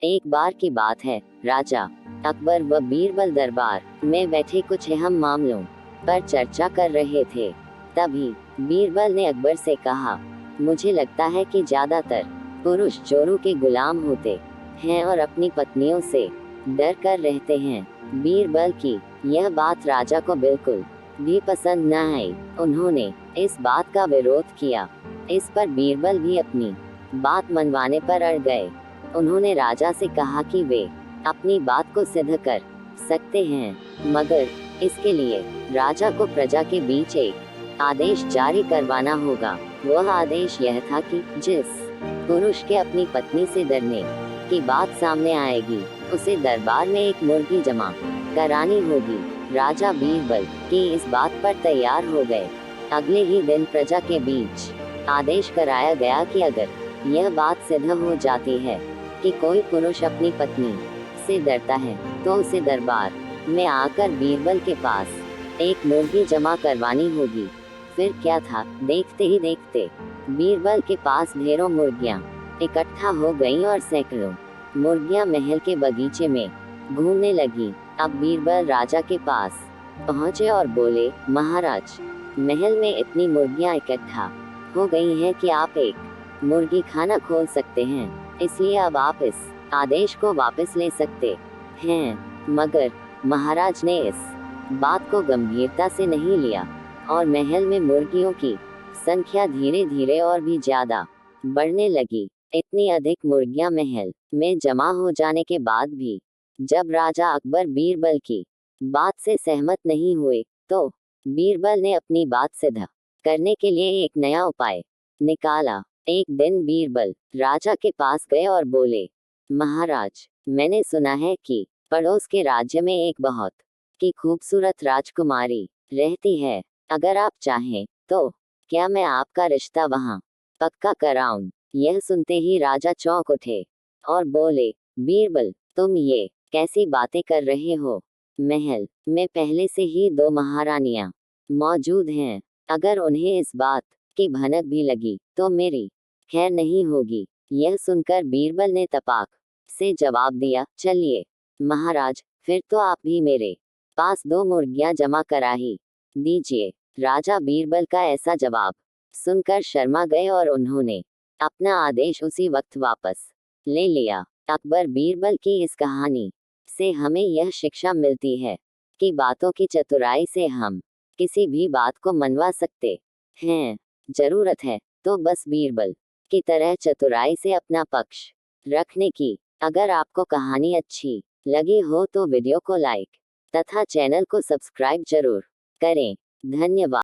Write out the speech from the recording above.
एक बार की बात है, राजा अकबर व बीरबल दरबार में बैठे कुछ अहम मामलों पर चर्चा कर रहे थे। तभी बीरबल ने अकबर से कहा, मुझे लगता है कि ज्यादातर पुरुष चोरों के गुलाम होते हैं और अपनी पत्नियों से डर कर रहते हैं। बीरबल की यह बात राजा को बिल्कुल भी पसंद न आई। उन्होंने इस बात का विरोध किया। इस पर बीरबल भी अपनी बात मनवाने पर अड़ गए। उन्होंने राजा से कहा कि वे अपनी बात को सिद्ध कर सकते हैं, मगर इसके लिए राजा को प्रजा के बीच एक आदेश जारी करवाना होगा। वह आदेश यह था कि जिस पुरुष के अपनी पत्नी से डरने की बात सामने आएगी, उसे दरबार में एक मुर्गी जमा करानी होगी। राजा बीरबल की इस बात पर तैयार हो गए। अगले ही दिन प्रजा के बीच आदेश कराया गया कि अगर यह बात सिद्ध हो जाती है कि कोई पुरुष अपनी पत्नी से डरता है, तो उसे दरबार में आकर बीरबल के पास एक मुर्गी जमा करवानी होगी। फिर क्या था, देखते ही देखते बीरबल के पास ढेरों मुर्गियां इकट्ठा हो गईं और सैकड़ों मुर्गियां महल के बगीचे में घूमने लगी। अब बीरबल राजा के पास पहुंचे और बोले, महाराज, महल में इतनी मुर्गियां इकट्ठा हो गई हैं कि आप एक मुर्गी खाना खोल सकते हैं, इसलिए अब आप इस आदेश को वापस ले सकते हैं। मगर महाराज ने इस बात को गंभीरता से नहीं लिया और महल में मुर्गियों की संख्या धीरे धीरे और भी ज्यादा बढ़ने लगी। इतनी अधिक मुर्गियां महल में जमा हो जाने के बाद भी जब राजा अकबर बीरबल की बात से सहमत नहीं हुए, तो बीरबल ने अपनी बात सिद्ध करने के लिए एक नया उपाय निकाला। एक दिन बीरबल राजा के पास गए और बोले, महाराज, मैंने सुना है कि पड़ोस के राज्य में एक बहुत की खूबसूरत राजकुमारी रहती है। अगर आप चाहें तो क्या मैं आपका रिश्ता वहां पक्का कराऊं? यह सुनते ही राजा चौंक उठे और बोले, बीरबल, तुम ये कैसी बातें कर रहे हो? महल में पहले से ही 2 महारानियां मौजूद हैं। अगर उन्हें इस बात की भनक भी लगी तो मेरी खैर नहीं होगी। यह सुनकर बीरबल ने तपाक से जवाब दिया, चलिए महाराज, फिर तो आप भी मेरे पास 2 मुर्गियां जमा करा ही दीजिए। राजा बीरबल का ऐसा जवाब सुनकर शर्मा गए और उन्होंने अपना आदेश उसी वक्त वापस ले लिया। अकबर बीरबल की इस कहानी से हमें यह शिक्षा मिलती है कि बातों की चतुराई से हम किसी भी बात को मनवा सकते हैं। जरूरत है तो बस बीरबल की तरह चतुराई से अपना पक्ष रखने की। अगर आपको कहानी अच्छी लगी हो तो वीडियो को लाइक तथा चैनल को सब्सक्राइब जरूर करें। धन्यवाद।